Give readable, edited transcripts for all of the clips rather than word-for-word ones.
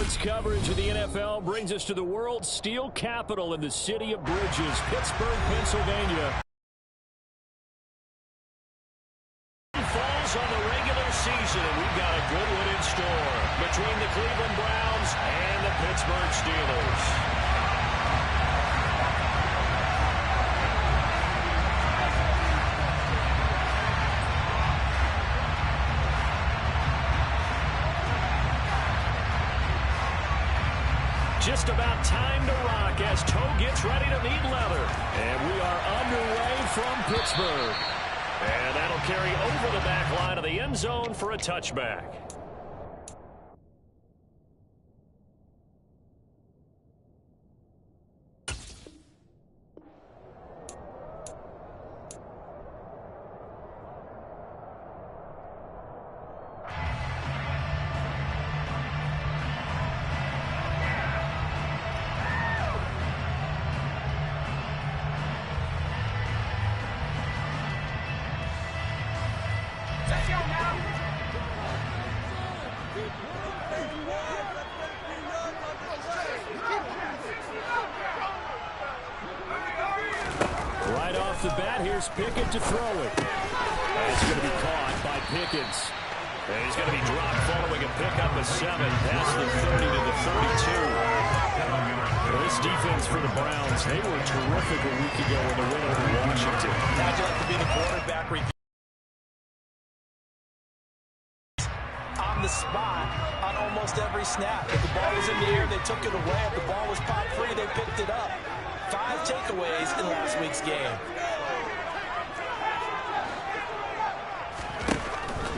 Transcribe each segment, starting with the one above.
Sports coverage of the NFL brings us to the world's steel capital in the city of bridges, Pittsburgh, Pennsylvania. Falls on the regular season, and we've got a good one in store between the Cleveland Browns and the Pittsburgh Steelers. Just about time to rock as Toe gets ready to meet leather. And we are underway from Pittsburgh. And that'll carry over the back line of the end zone for a touchback. Right off the bat, here's Pickett to throw it. And it's going to be caught by Pickens. And he's going to be dropped following a pickup of 7 past the 30 to the 32. Well, this defense for the Browns, they were terrific a week ago in the win over Washington. How'd you like to be the quarterback review? On the spot on almost every snap. If the ball was in the air, they took it away. If the ball was pop free, they picked it up. 5 takeaways in last week's game.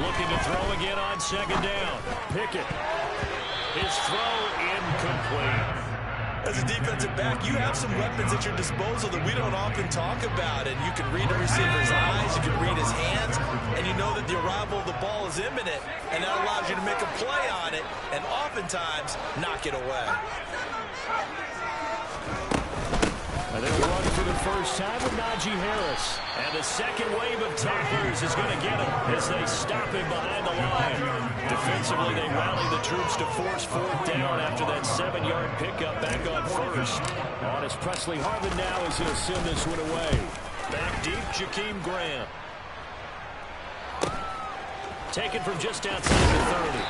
Looking to throw again on second down. Pickett. His throw incomplete. As a defensive back, you have some weapons at your disposal that we don't often talk about. And you can read the receiver's eyes, you can read his hands, and you know that the arrival of the ball is imminent. And that allows you to make a play on it and oftentimes knock it away. And they'll run for the first time with Najee Harris. And the second wave of tacklers is going to get him as they stop him behind the line. Defensively, they rally the troops to force 4th down after that 7-yard pickup back on first. On is Presley Harvin now as he'll send this one away. Back deep, Jakeem Graham. Taken from just outside the 30.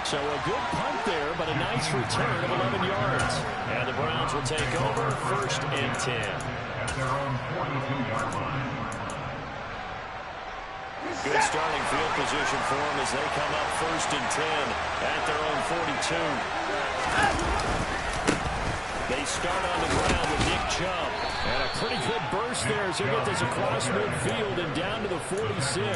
So a good punt there, but a nice return of 11 yards. And the Browns will take over 1st and 10. At their own 42-yard line. Good starting field position for them as they come up 1st and 10 at their own 42. They start on the ground with Nick Chubb. And a pretty good burst there as they get this across midfield and down to the 46.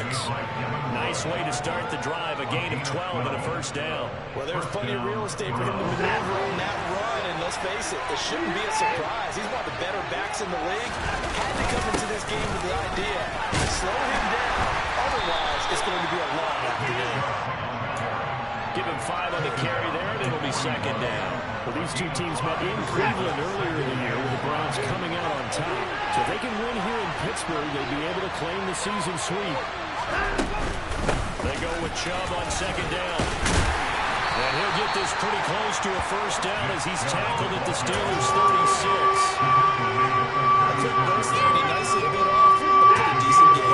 Nice way to start the drive, a gain of 12 and a 1st down. Well, there's plenty of real estate for him to maneuver on that run, and let's face it, it shouldn't be a surprise. He's one of the better backs in the league. Had to come into this game with the idea to slow him down. Otherwise, it's going to be a long afternoon. Give him 5 on the carry there, and it'll be 2nd down. Well, these two teams met in Cleveland earlier in the year with the Browns coming out on top. So if they can win here in Pittsburgh, they'd be able to claim the season sweep. They go with Chubb on 2nd down. And he'll get this pretty close to a 1st down as he's tackled at the Steelers' 36. I took those 30 nicely bit off. A pretty decent game.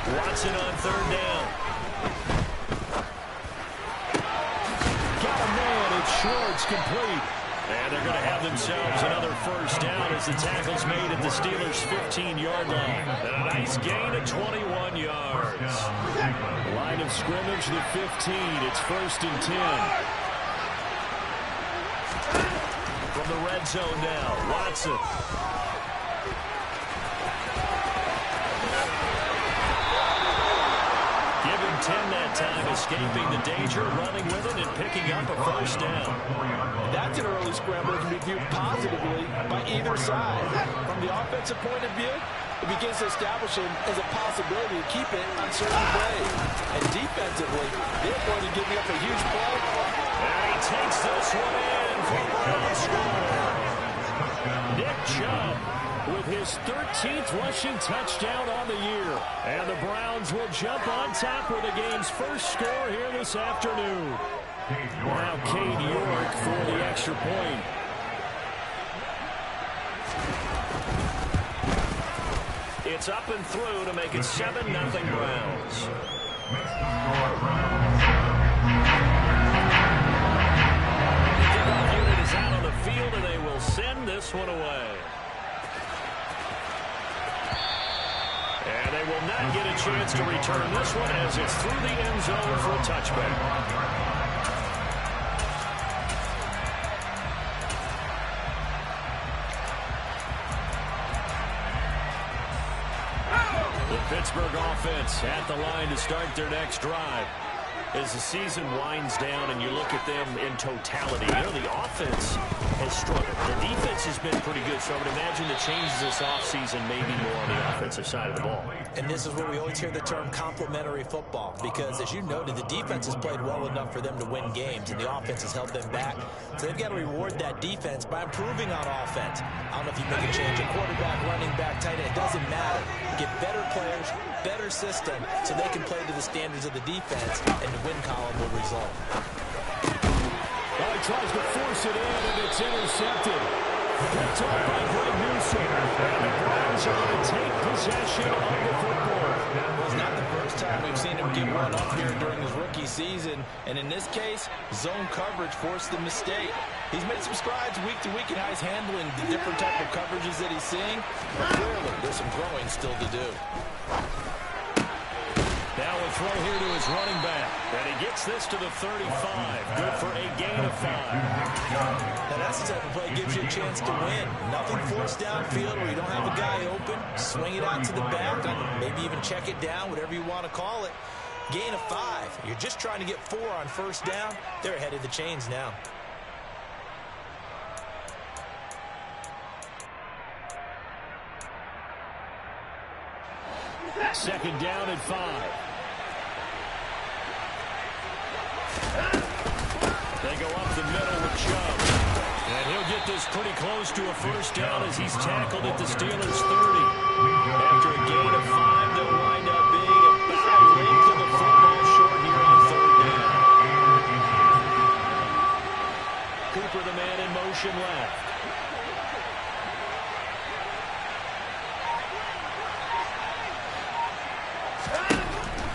Watson on 3rd down. Got a man. It's short. It's complete. And they're going to have themselves another 1st down as the tackle's made at the Steelers' 15-yard line. And a nice gain of 21 yards. Line of scrimmage, the 15. It's 1st and 10. From the red zone now, Watson. Give him 10 that time, escaping the danger, running with it, and picking up a 1st down. That's an early scramble that can be viewed positively by either side. From the offensive point of view, it begins to establish him as a possibility to keep it on certain plays. And defensively, they're going to give me up a huge play. And he takes this one in for the Browns score. Nick Chubb with his 13th rushing touchdown on the year. And the Browns will jump on top with the game's first score here this afternoon. Now Cade York for the extra point. It's up and through to make it 7-0 Browns. The kickoff unit is out on the field, and they will send this one away. And they will not get a chance to return this one as it's through the end zone for a touchback. Pittsburgh offense at the line to start their next drive. As the season winds down and you look at them in totality, you know, the offense has struggled. The defense has been pretty good, so I would imagine the changes this offseason may be more on the offensive side of the ball. And this is where we always hear the term complementary football, because as you noted, the defense has played well enough for them to win games, and the offense has held them back. So they've got to reward that defense by improving on offense. I don't know if you make a change at quarterback, running back, tight end. It doesn't matter. Get better players, better system, so they can play to the standards of the defense, and the win column will result. Well, he tries to force it in, and it's intercepted. Picked up by Greg Newsom. And the Browns are going to take possession of the football. Well, it's not the first time we've seen him give one up here during his rookie season. And in this case, zone coverage forced the mistake. He's made some strides week to week in how he's handling the different type of coverages that he's seeing. But clearly, there's some growing still to do. Now a throw here to his running back. And he gets this to the 35. Good for a gain of 5. Now that's the type of play that gives you a chance to win. Nothing forced downfield where you don't have a guy open. Swing it out to the back, maybe even check it down, whatever you want to call it. Gain of 5. You're just trying to get 4 on first down. They're ahead of the chains now. Second down and 5. They go up the middle with Chubb. And he'll get this pretty close to a first down as he's tackled at the Steelers' 30. After a gain of 5, they'll wind up being about a length of the football short here on third down. Cooper, the man in motion left.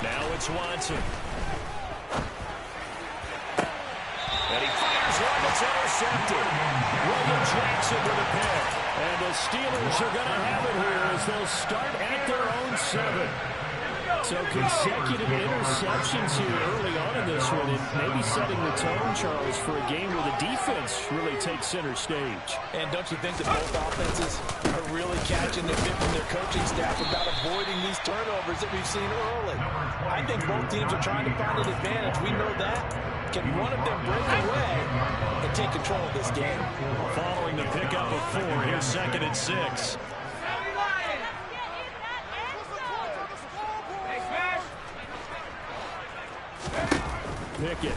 Now it's Watson. And he fires one that's intercepted. William Jackson with a pick. And the Steelers are going to have it here as they'll start at their own 7. So consecutive interceptions here early on in this one, and maybe setting the tone, Charles, for a game where the defense really takes center stage. And don't you think that both offenses are really catching the bit from their coaching staff about avoiding these turnovers that we've seen early? I think both teams are trying to find an advantage. We know that. Can one of them break away and take control of this game? Following the pickup of 4, here's 2nd and 6. Pickett.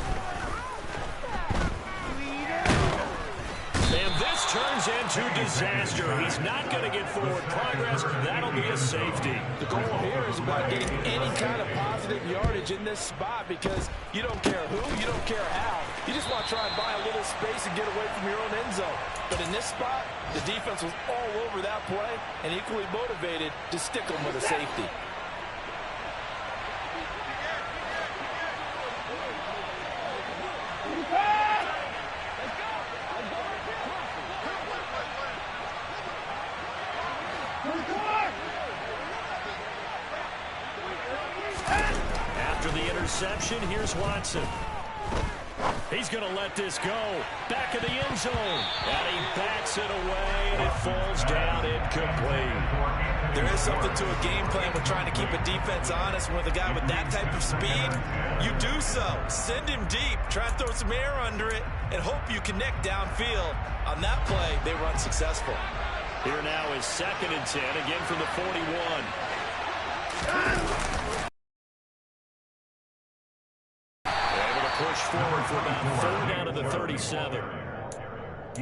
And this turns into disaster. He's not going to get forward progress. That'll be a safety. The goal here is about getting any kind of positive yardage in this spot, because you don't care who, you don't care how. You just want to try and buy a little space and get away from your own end zone. But in this spot, the defense was all over that play and equally motivated to stick them with a safety. After the interception, here's Watson. He's going to let this go. Back of the end zone. And he backs it away, and it falls down incomplete. There is something to a game plan with trying to keep a defense honest. With a guy with that type of speed, you do so. Send him deep. Try to throw some air under it and hope you connect downfield. On that play, they were unsuccessful. Here now is 2nd and 10, again from the 41. Able to push forward for about 3rd down to the 37.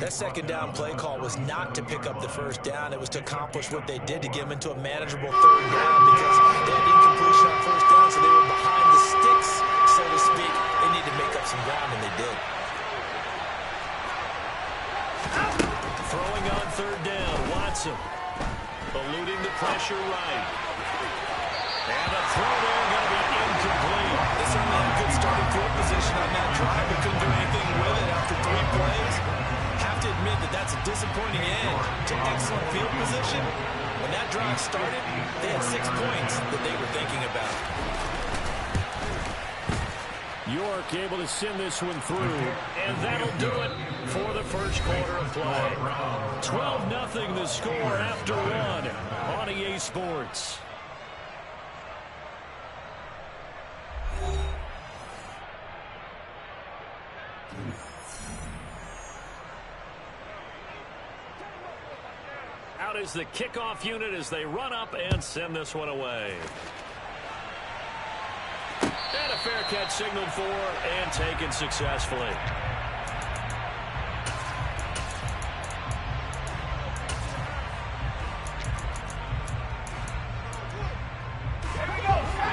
That second down play call was not to pick up the first down. It was to accomplish what they did, to get them into a manageable third down, because they had incompletion on first down, so they were behind the sticks, so to speak. They need to make up some ground, and they did. Throwing on third down, Watson. Eluding the pressure right. And a throw there going to be incomplete. They certainly had a good starting field position on that drive, but couldn't do anything with it after 3 plays. Have to admit that that's a disappointing end to excellent field position. When that drive started, they had 6 points that they were thinking about. York able to send this one through, and that'll do it for the first quarter of play. 12-0 the score after 1 on EA Sports. Out is the kickoff unit as they run up and send this one away. And a fair catch signaled for and taken successfully.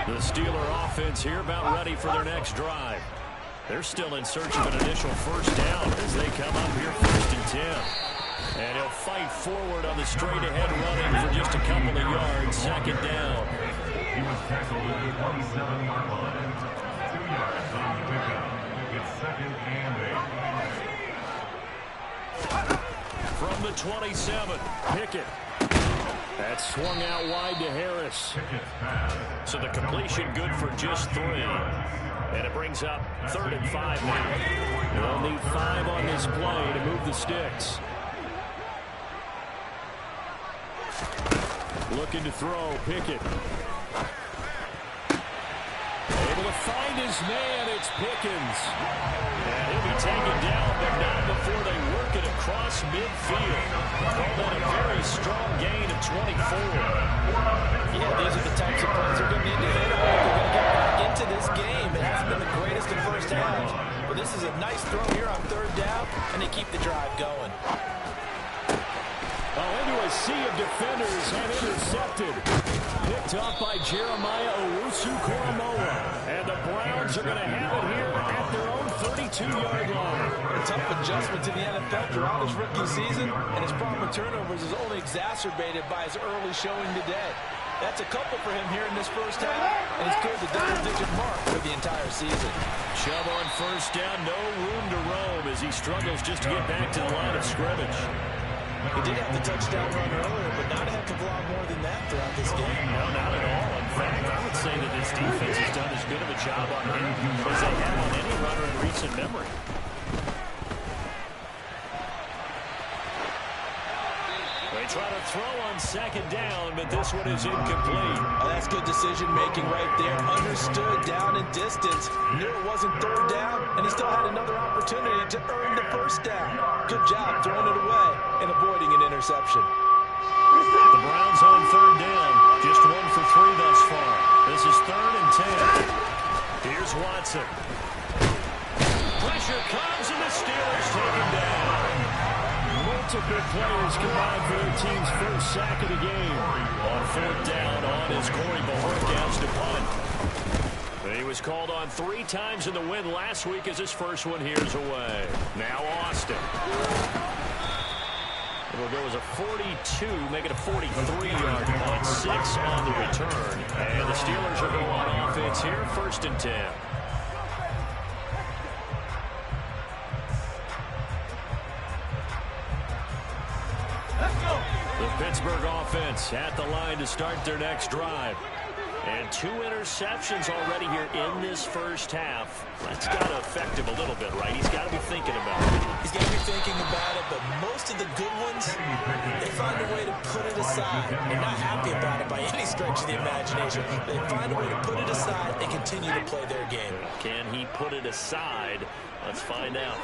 The Steeler offense here about ready for their next drive. They're still in search of an initial first down as they come up here 1st and 10. And he'll fight forward on the straight-ahead running for just a couple of yards. Second down. He was tackled at the 27-yard line. 2 yards on the pickup. It's 2nd and 8. From the 27, Pickett. That's swung out wide to Harris. So the completion good for just 3. And it brings up 3rd and 5 now. They'll need 5 on this play to move the sticks. Looking to throw, Pickett. Able to find his man, it's Pickens. And he'll be taken down, but not before they work it across midfield. Call that a very strong gain of 24. Yeah, these are the types of plays they're going to need to hit on if they're going to get back into this game. It hasn't been the greatest in first halves, but this is a nice throw here on 3rd down, and they keep the drive going. Into a sea of defenders and intercepted. Picked off by Jeremiah Owusu-Koramoah. And the Browns are going to have it here at their own 32-yard line. A tough adjustment to the NFL throughout his rookie season, and his problem with turnovers is only exacerbated by his early showing today. That's a couple for him here in this first half, and he's cleared the double-digit mark for the entire season. Chubb on first down, no room to roam as he struggles just to get back to the line of scrimmage. He did have the touchdown run earlier, but not a heck of a lot more than that throughout this game. No, not at all. In fact, I would say that this defense has done as good of a job on him as they have on any runner in recent memory. They try to throw on second down, but this one is incomplete. Oh, that's good decision-making right there. Understood down and distance. Knew it wasn't 3rd down, and he still had another opportunity to earn the first down. Good job throwing it away and avoiding an interception. The Browns on 3rd down. Just 1 for 3 thus far. This is 3rd and 10. Here's Watson. Pressure comes, and the Steelers take him down. Multiple players combined for their team's first sack of the game. On 4th down, on is Corey Burkhead to punt. He was called on 3 times in the win last week as his first one here's away. Now Austin. It'll go as a 42, make it a 43-yard punt. 6 on the return. And the Steelers are going on offense here, 1st and 10. The Pittsburgh offense at the line to start their next drive. And 2 interceptions already here in this first half. That's got to affect him a little bit, right? He's got to be thinking about it. He's got to be thinking about it, but most of the good ones, they find a way to put it aside. They're not happy about it by any stretch of the imagination. They find a way to put it aside and continue to play their game. Can he put it aside? Let's find out.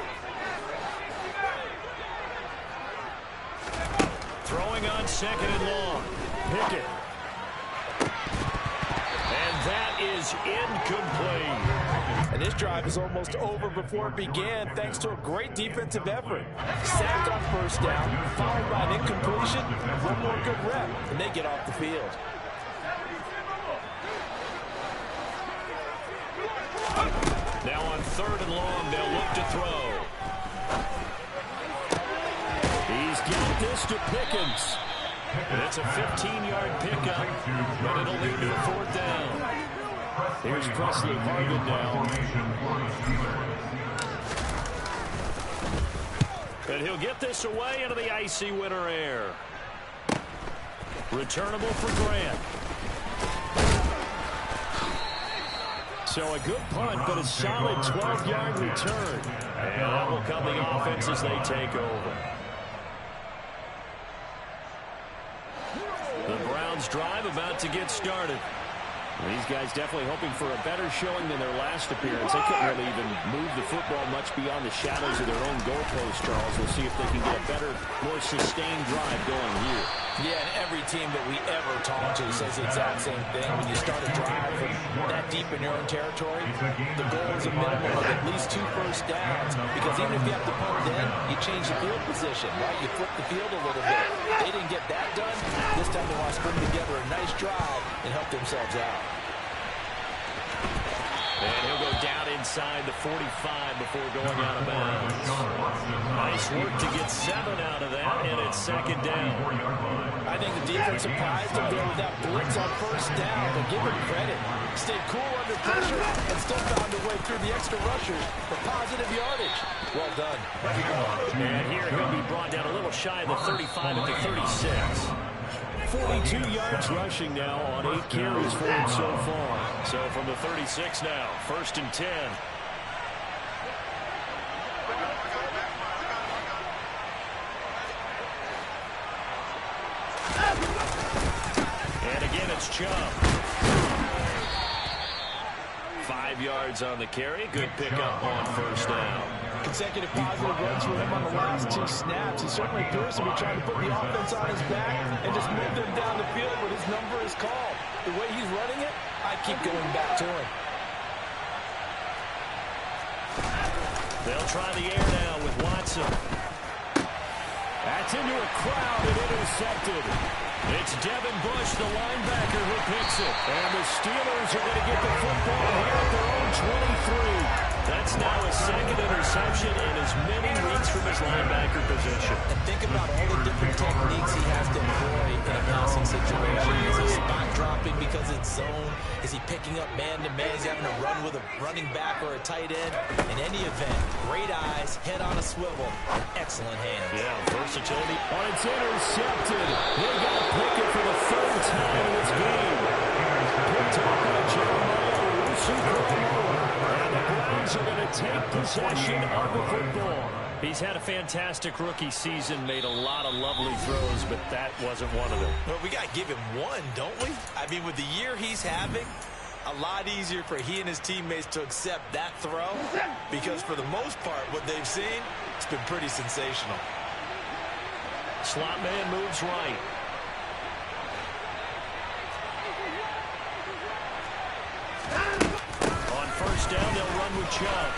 Throwing on 2nd and long. Pickett. And that is incomplete. And this drive is almost over before it began thanks to a great defensive effort. Sack on first down, followed by an incompletion, one more good rep, and they get off the field. Now on 3rd and long, they'll look to throw. He's got this to Pickens. And it's a 15-yard pickup, but it'll lead to a 4th down. Here's Presley Harvin now. And he'll get this away into the icy winter air. Returnable for Grant. So a good punt, but a solid 12-yard return. And that will come the offense as they take over. The Browns drive about to get started. These guys definitely hoping for a better showing than their last appearance. They couldn't really even move the football much beyond the shadows of their own goalpost, Charles. We'll see if they can get a better, more sustained drive going here. Yeah, and every team that we ever talk to says the exact same thing. When you start a drive from that deep in your own territory, the goal is a minimum of at least 2 first downs. Because even if you have to punt it in, you change the field position, right? You flip the field a little bit. They didn't get that done. This time they want to string together a nice drive and help themselves out. And he'll go down inside the 45 before going out of bounds. Nice work to get 7 out of that, and it's 2nd down. I think the defense surprised them there with that blitz on first down, but give them credit. Stayed cool under pressure and still found a way through the extra rushers for positive yardage. Well done. And here he'll be brought down a little shy of the 35 at the 36. 42 yards rushing now on 8 carries for him so far. So from the 36 now, 1st and 10. And again, it's Chubb. 5 yards on the carry. Good pickup on first down. Consecutive positive runs for him on the last 2 snaps. He certainly appears to be trying to put the offense on his back and just move them down the field, but his number is called. The way he's running it, I keep going back to him. They'll try the air now with Watson. That's into a crowd and intercepted. It's Devin Bush, the linebacker, who picks it. And the Steelers are going to get the football here at their own 23. That's now a 2nd interception and as many reads from his linebacker position. And think about all the different techniques he has to employ in a passing situation. Is he spot dropping because it's zone? Is he picking up man-to-man? Is he having to run with a running back or a tight end? In any event, great eyes, head on a swivel, and excellent hands. Yeah, versatility. Oh, it's intercepted. They got Pickett for the 3rd time in this game. Picked up by Jeremiah Owusu-Koramoah. And the Browns are going to take possession of the football. He's had a fantastic rookie season, made a lot of lovely throws, but that wasn't one of them. Well, we got to give him one, don't we? I mean, with the year he's having, a lot easier for he and his teammates to accept that throw because for the most part, what they've seen, it's been pretty sensational. Slot man moves right. On first down, they'll run with Chubb.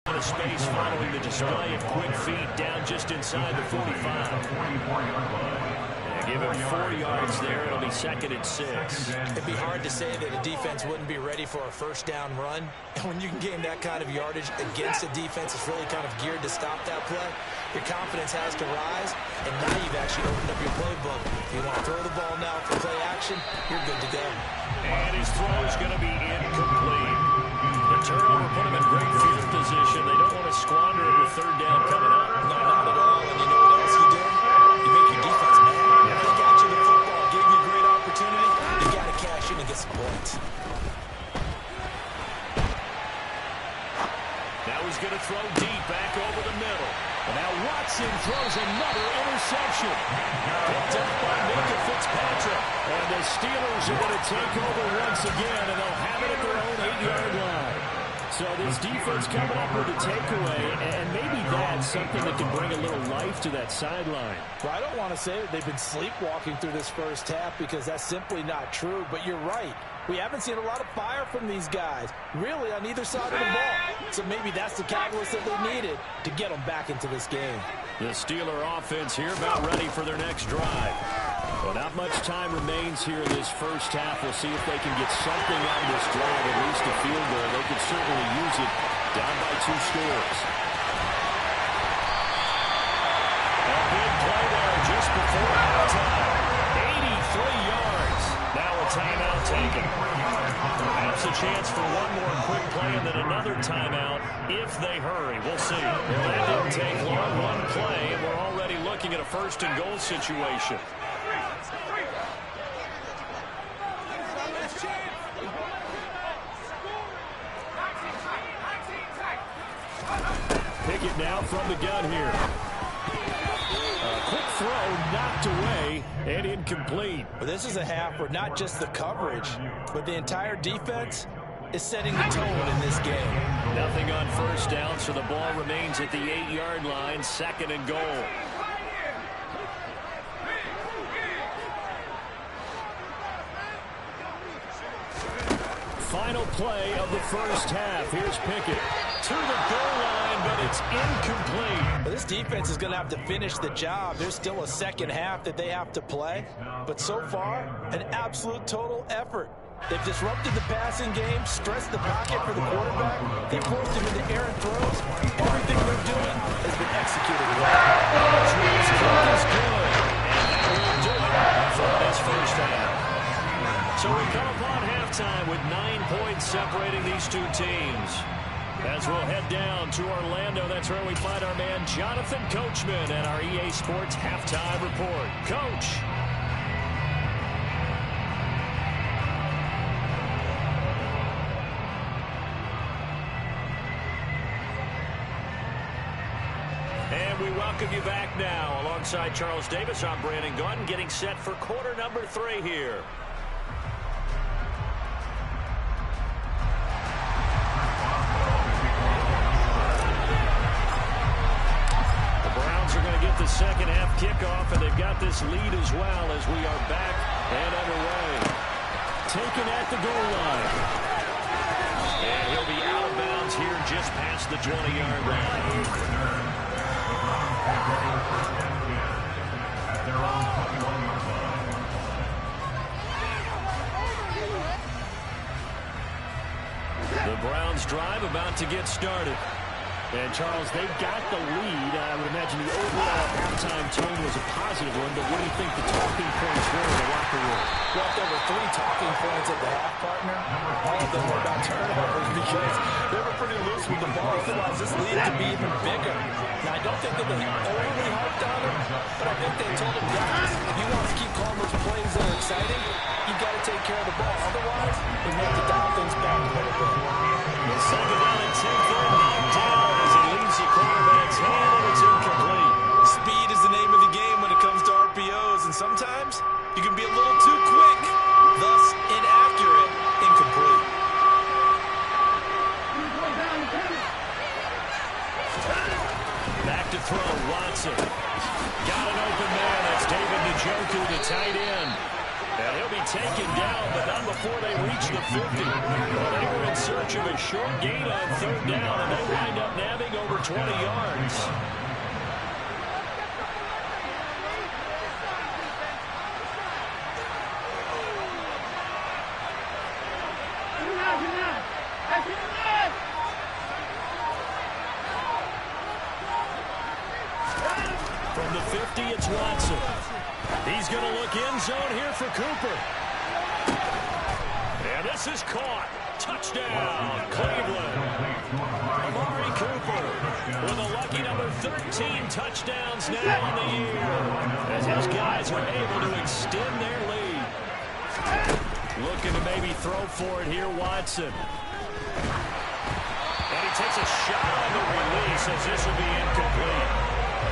A space following the display of quick feet down just inside the 45. Give him 4 yards there. It'll be 2nd and 6. It'd be hard to say that a defense wouldn't be ready for a first down run. And when you can gain that kind of yardage against a defense that's really kind of geared to stop that play, your confidence has to rise. And now you've actually opened up your playbook. If you want to throw the ball now for play action, you're good to go. And his throw is going to be incomplete. The turnover put him in great field position. They don't want to squander it with 3rd down coming up. No, not at all. And you know what else you do? You make your defense mad. They got you the football, gave you a great opportunity. You got to cash in and get some points. Now he's going to throw deep back over the middle. And now Watson throws another interception. Picked up by Minka Fitzpatrick. And the Steelers are going to take over once again, and they'll have it at their own 8-yard line. So this defense coming up with a takeaway, and maybe that's something that can bring a little life to that sideline. Well, I don't want to say that they've been sleepwalking through this first half because that's simply not true, but you're right. We haven't seen a lot of fire from these guys, really, on either side of the ball. So maybe that's the catalyst that they needed to get them back into this game. The Steeler offense here about ready for their next drive. Well, not much time remains here in this first half. We'll see if they can get something out of this drive, at least a field goal. They could certainly use it down by 2 scores. A big play there just before halftime. 83 yards. Now a timeout taken. Perhaps a chance for one more quick play and then another timeout if they hurry. We'll see. Well, that didn't take long. One play, and we're already looking at a first-and-goal situation. Pickett now from the gun here. Quick throw knocked away and incomplete. But this is a half where not just the coverage, but the entire defense is setting the tone in this game. Nothing on first down, so the ball remains at the 8-yard line, 2nd and goal. Final play of the first half. Here's Pickett to the goal line, but it's incomplete. Well, this defense is going to have to finish the job. There's still a second half that they have to play. But so far, an absolute total effort. They've disrupted the passing game, stressed the pocket for the quarterback. They forced him into errant throws. Everything they're doing has been executed well. Is good, and that will do it for this first half. So we come upon halftime with 9 points separating these two teams. As we'll head down to Orlando, that's where we find our man Jonathan Coachman and our EA Sports Halftime Report. Coach. And we welcome you back now. Alongside Charles Davis, I'm Brandon Gunn, getting set for quarter number 3 here. The second half kickoff, and they've got this lead as well as we are back and underway. Taken at the goal line. And he'll be out of bounds here just past the 20-yard line. The Browns drive about to get started. And, Charles, they've got the lead. I would imagine the overall halftime tone was a positive one, but what do you think the talking points were in the locker room? Well, there were 3 talking points at the half, partner. All of them were about turnovers because they were pretty loose with the ball. Otherwise, this lead could be even bigger. Now, I don't think that they overly harped on him, but I think they told him, guys, if you want to keep calling those plays that are exciting, you've got to take care of the ball. Otherwise, we have to dial things back a little bit. The second down and 10 knocked down as it leaves the quarterback's hand, and it's incomplete. Speed is the name of the game when it comes to RPOs, and sometimes you can be a little too quick, thus inaccurate, incomplete. Back to throw, Watson. Got an open man. That's David Njoku, the tight end. And he'll be taken down, but not before they reach the 50. Well, they were in search of a short gain on 3rd down, and they wind up nabbing over 20 yards. From the 50, it's Watson. He's going to look end zone here for Cooper. And this is caught. Touchdown, Cleveland. Amari Cooper with a lucky number 13 touchdowns now on the year, as his guys are able to extend their lead. Looking to maybe throw for it here, Watson. And he takes a shot on the release as this will be incomplete.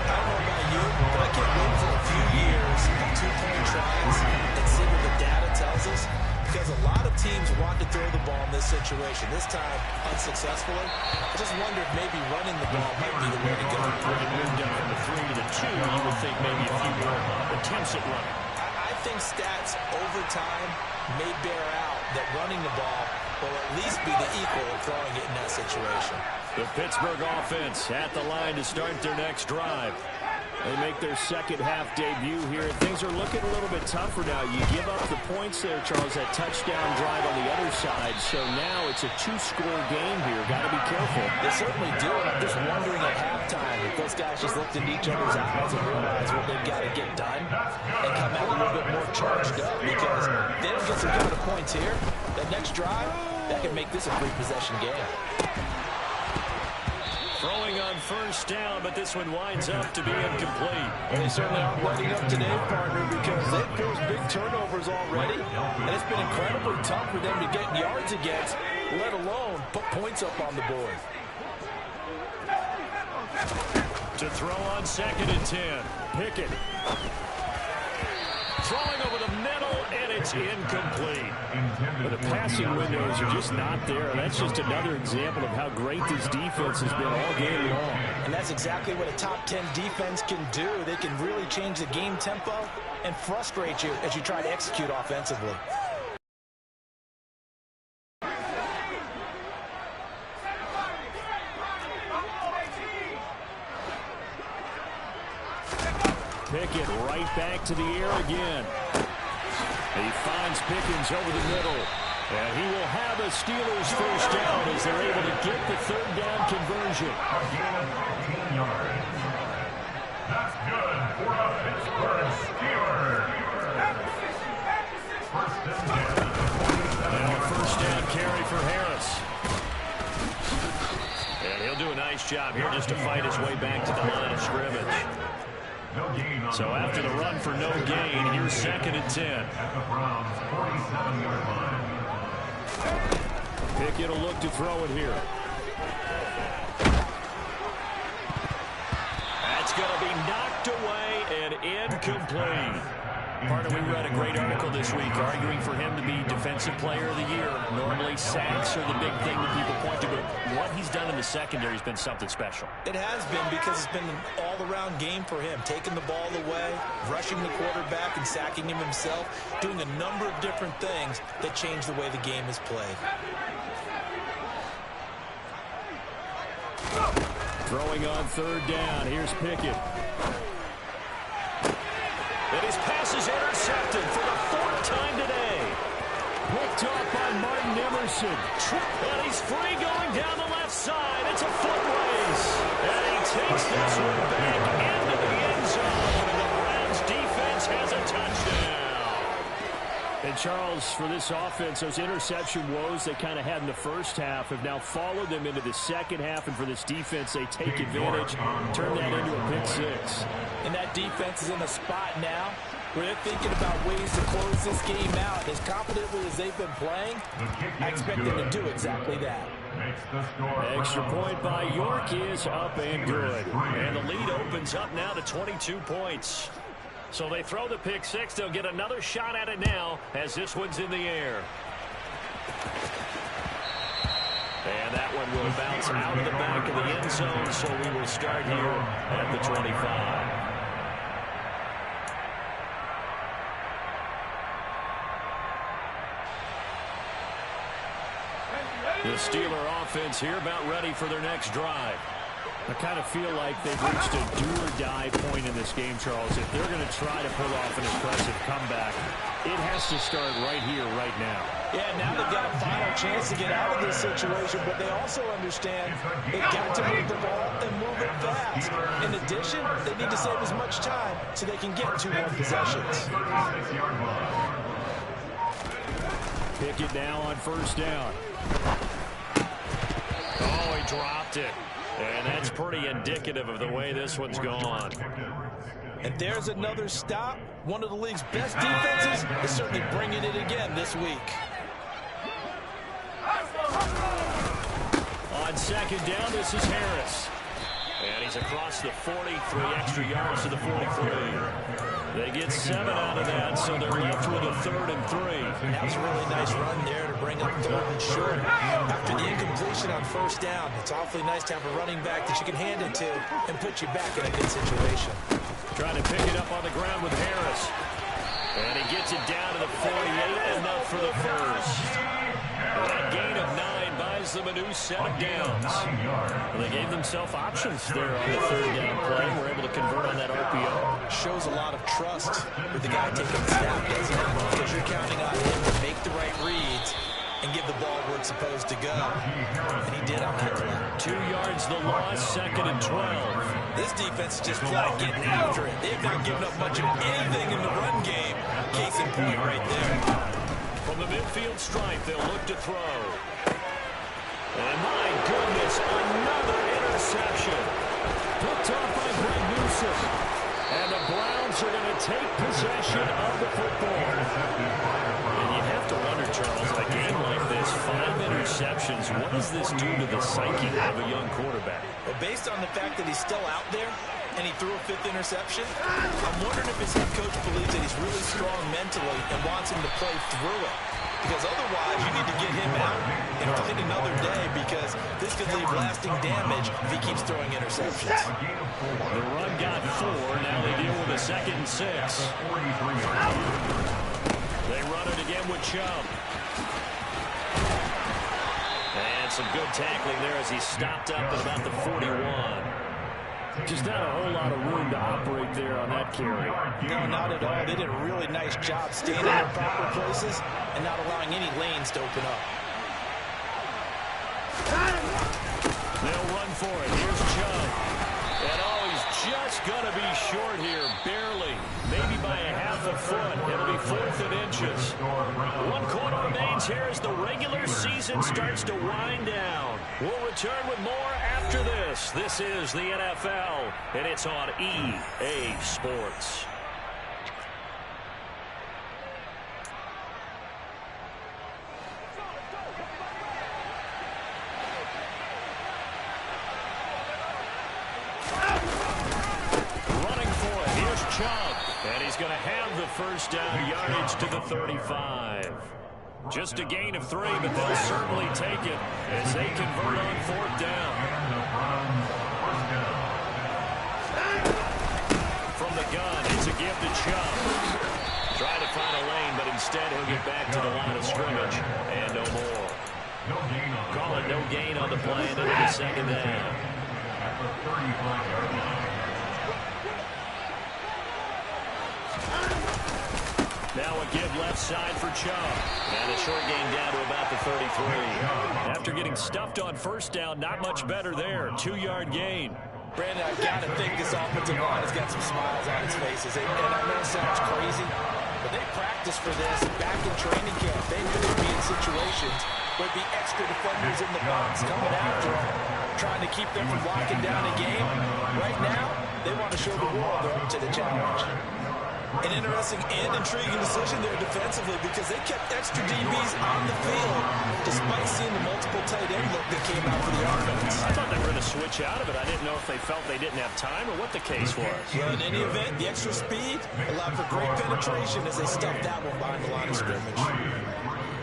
I don't know about you, but I can't wait for a few years of 2-point tries and see what the data tells us, because a lot of teams want to throw the ball in this situation. This time, unsuccessfully. I just wonder if maybe running the ball might be the way to go. It moved up from the 3 to the 2. You would think maybe a few more attempts at running. I think stats over time may bear out that running the ball will at least be the equal of throwing it in that situation. The Pittsburgh offense at the line to start their next drive. They make their second half debut here. Things are looking a little bit tougher now. You give up the points there, Charles, that touchdown drive on the other side. So now it's a two-score game here. Got to be careful. They certainly do, and I'm just wondering at halftime if those guys just looked into each other's eyes and realized what they've got to get done and come out a little bit more charged up, because if they don't get some kind of points here, that next drive, that could make this a three-possession game. Throwing on first down, but this one winds up to be incomplete. They certainly aren't letting up today, partner, because they've forced big turnovers already, and it's been incredibly tough for them to get yards against, let alone put points up on the board. To throw on 2nd and 10. Pickett. Throwing over the middle, and it's incomplete. But the passing windows are just not there. That's just another example of how great this defense has been all game long. And that's exactly what a top 10 defense can do. They can really change the game tempo and frustrate you as you try to execute offensively. Pickett right back to the air again. He finds Pickens over the middle. And he will have a Steelers first down as they're able to get the third down conversion. Again, 15 yards. That's good for the Pittsburgh Steelers. First and 10. And a first down carry for Harris. And he'll do a nice job here just to fight his way back to the line of scrimmage. So after the run for no gain, here's 2nd and 10. At the Browns' 47-yard line. Pickett will look to throw it here. That's going to be knocked away and incomplete. Partner, we read a great article this week arguing for him to be Defensive Player of the Year. Normally, sacks are the big thing that people point to, but what he's done in the secondary has been something special. It has been, because it's been an all-around game for him, taking the ball away, rushing the quarterback and sacking him himself, doing a number of different things that change the way the game is played. Throwing on third down, here's Pickett. And his pass is intercepted for the 4th time today. Picked off by Martin Emerson. And he's free going down the left side. It's a foot race. And he takes this one back into the end zone. And the Browns defense has a touchdown. And Charles, for this offense, those interception woes they kind of had in the first half have now followed them into the second half. And for this defense, they take advantage, turn that into a pick six. And that defense is in a spot now where they're thinking about ways to close this game out. As confidently as they've been playing, I expect them to do exactly that. Extra point by York is up and good. And the lead opens up now to 22 points. So they throw the pick six. They'll get another shot at it now as this one's in the air. And that one will bounce out of the back of the end zone, so we will start here at the 25. The Steeler offense here about ready for their next drive. I kind of feel like they've reached a do-or-die point in this game, Charles. If they're going to try to pull off an impressive comeback, it has to start right here, right now. Yeah, now they've got a final chance to get out of this situation, but they also understand they've got to move the ball and move it fast. In addition, they need to save as much time so they can get 2 more possessions. Pickett now on first down. Oh, he dropped it. And that's pretty indicative of the way this one's gone. And there's another stop. One of the league's best defenses is certainly bringing it again this week. On second down, this is Harris. And he's across the 40, 3 extra yards to the 43. They get 7 out of that, so they're left with a 3rd and 3. That was a really nice run there to bring up 3rd and short. After the incompletion on first down, it's awfully nice to have a running back that you can hand it to and put you back in a good situation. Trying to pick it up on the ground with Harris. And he gets it down to the 48, enough for the first. And that gain of 9 buys them a new set of downs. Well, they gave themselves options there on the third down play. We're able to convert on that RPO. Shows a lot of trust with the guy taking the snap, doesn't it? Because you're counting on him to make the right reads and give the ball where it's supposed to go. And he did on that play. 2 yards the loss, 2nd and 12. This defense is just flat getting after it. They've not given up much of anything in the run game. Case in point right there. From the midfield stripe, they'll look to throw. And my goodness, another interception. Picked off by Greg Newsom. And the Browns are going to take possession of the football. And you have to wonder, Charles, a game like this, 5 interceptions, what does this do to the psyche of a young quarterback? Well, based on the fact that he's still out there and he threw a 5th interception, I'm wondering if his head coach believes that he's really strong mentally and wants him to play through it. Because otherwise, you need to get him out and fight another day, because this could leave lasting damage if he keeps throwing interceptions. The run got 4. Now they deal with a 2nd and 6. They run it again with Chubb. And some good tackling there as he stopped up at about the 41. Just not a whole lot of room to operate there on that carry. No, not at all. They did a really nice job staying in their proper places and not allowing any lanes to open up. They'll run for it. Here's Chubb. And he's just going to be short here, barely. Maybe by a half a foot. It'll be 4th and inches. 1 quarter remains here as the regular season starts to wind down. We'll return with more after this. This is the NFL, and it's on EA Sports. Chubb, and he's going to have the first down, yardage to the 35. Just a gain of 3, but they'll certainly take it as they convert on 4th down. From the gun, it's a give to Chubb. Trying to find a lane, but instead he'll get back to the line of scrimmage, and no more. Call it no gain on the play, and into the 2nd down. At the 35-yard line. Now a give left side for Chubb. And a short gain down to about the 33. After getting stuffed on 1st down, not much better there. 2-yard gain. Brandon, I've got to think this offensive line has got some smiles on its faces. And I know it sounds crazy, but they practiced for this back in training camp. They knew they'd be in situations where there'd be extra defenders in the box coming after them, trying to keep them from locking down a game. Right now, they want to show the world they're up to the challenge. An interesting and intriguing decision there defensively, because they kept extra DBs on the field despite seeing the multiple tight end look that came out for the offense. I thought they were going to switch out of it. I didn't know if they felt they didn't have time or what the case was. Well, in any event, the extra speed allowed for great penetration as they stuffed that one behind the line of scrimmage.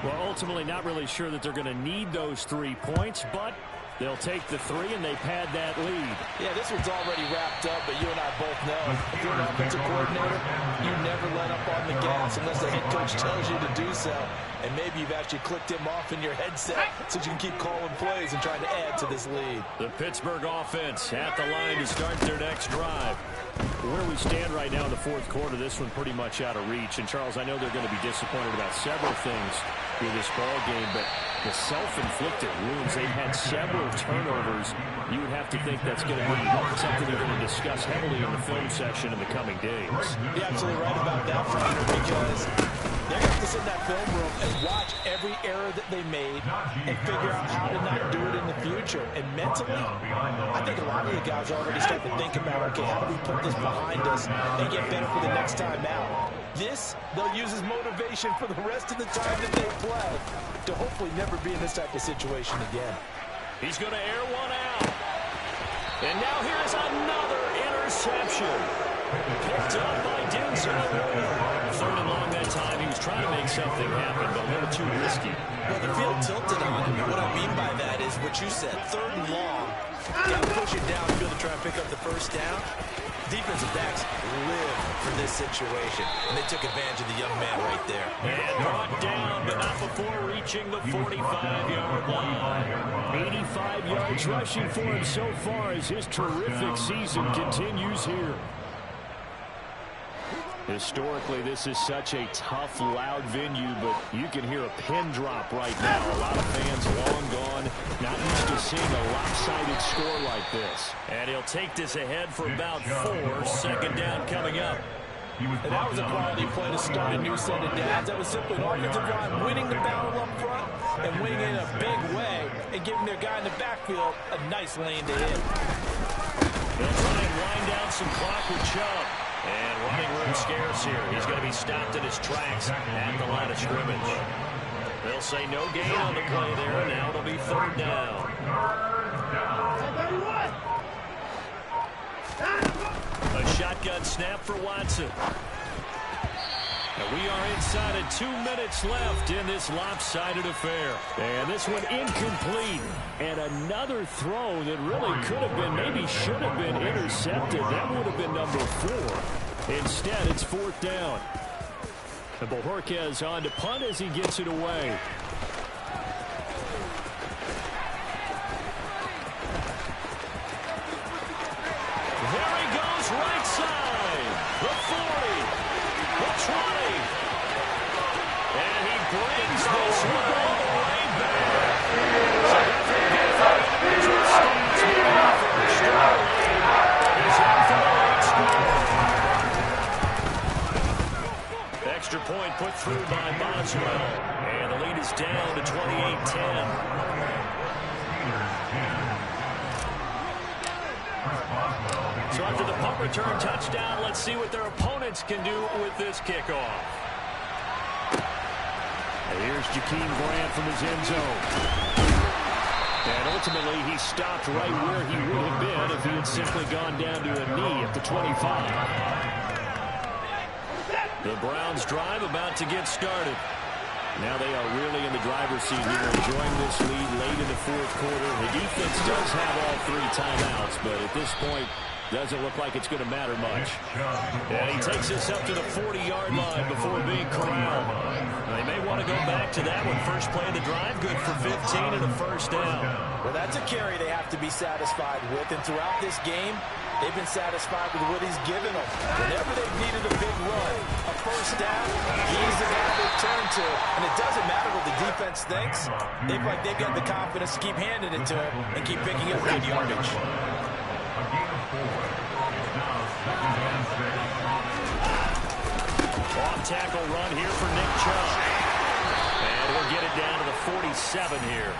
Well, ultimately not really sure that they're going to need those 3 points, but they'll take the 3 and they pad that lead. Yeah, this one's already wrapped up, but you and I both know if you're an offensive coordinator, you never let up on the gas unless the head coach tells you to do so. And maybe you've actually clicked him off in your headset so you can keep calling plays and trying to add to this lead. The Pittsburgh offense at the line to start their next drive. Where we stand right now in the 4th quarter, this one pretty much out of reach. And, Charles, I know they're going to be disappointed about several things with this ball game, but the self-inflicted wounds, they've had several turnovers. You would have to think that's going to be something they're going to discuss heavily in the film section in the coming days. You're absolutely right about that, Frank, because they're going to have to sit in that film room and watch every error that they made and figure out how to not do it in the future. And mentally, I think a lot of the guys are already starting to think about, okay, how do we put this behind us and get better for the next time out? This, they'll use as motivation for the rest of the time that they play to hopefully never be in this type of situation again. He's going to air one out. And now here's another interception. Picked up by Denzel. 3rd and long that time. He was trying to make something happen, but a little too risky. Well, the field tilted on him. What I mean by that is what you said. 3rd and long. Got to push it downfield to try and pick up the 1st down. defensive backs live for this situation, and they took advantage of the young man right there. And brought down, but not before reaching the 45-yard line. 85 yards rushing for him so far as his terrific season continues here. Historically, this is such a tough, loud venue, but you can hear a pin drop right now. A lot of fans long gone, not used to seeing a lopsided score like this. And he'll take this ahead for about 4. Second down coming up. And that was a quality play to start a new set of downs. That was simply an offensive line winning the battle up front and winning in a big way and giving their guy in the backfield a nice lane to hit. They'll try and wind down some clock with Chubb. And running room scarce here. He's going to be stopped in his tracks at the line of scrimmage. They'll say no gain on the play there. Now it'll be third down. A shotgun snap for Watson. And we are inside of 2 minutes left in this lopsided affair. And this one incomplete. And another throw that really could have been, maybe should have been intercepted. That would have been number 4. Instead, it's fourth down. And Burkhead on to punt as he gets it away. There he goes, right side. The 40. The 20. And he brings this one all the way back. So after a good fight, individual stats moving off of the strong lead. He's in for the late score. Extra point put through by Boswell. And the lead is down to 28-10. So after the punt return touchdown, let's see what their opponents can do with this kickoff. And here's Jakeem Grant from his end zone. And ultimately, he stopped right where he would have been if he had simply gone down to a knee at the 25. The Browns drive about to get started. Now they are really in the driver's seat here, enjoying this lead late in the fourth quarter. The defense does have all 3 timeouts, but at this point, doesn't look like it's going to matter much. And he takes this up to the 40-yard line before being corralled. They may want to go back to that one. First play of the drive, good for 15 and a first down. Well, that's a carry they have to be satisfied with. And throughout this game, they've been satisfied with what he's given them. Whenever they've needed a big run, a first down, he's the guy they turn to. And it doesn't matter what the defense thinks. They've got the confidence to keep handing it to him and keep picking up good yardage. Off-tackle run here for Nick Chubb. And we'll get it down to the 47 here.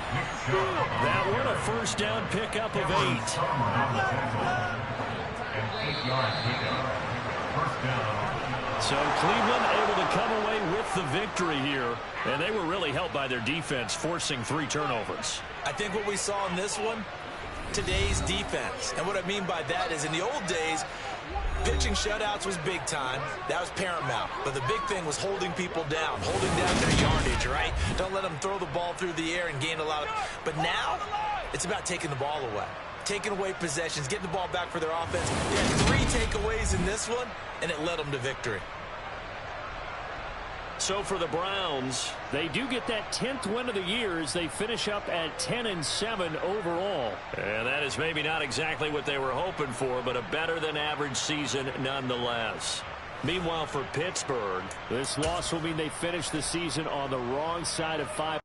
That one a first down pickup of 8. So Cleveland able to come away with the victory here. And they were really helped by their defense, forcing 3 turnovers. I think what we saw in this one, today's defense. And what I mean by that is in the old days, pitching shutouts was big time. That was paramount. But the big thing was holding people down, holding down their yardage, right? Don't let them throw the ball through the air and gain a lot of... But now, it's about taking the ball away. Taking away possessions, getting the ball back for their offense. They had 3 takeaways in this one, and it led them to victory. So for the Browns, they do get that 10th win of the year as they finish up at 10-7 overall. And that is maybe not exactly what they were hoping for, but a better than average season nonetheless. Meanwhile, for Pittsburgh, this loss will mean they finish the season on the wrong side of 5.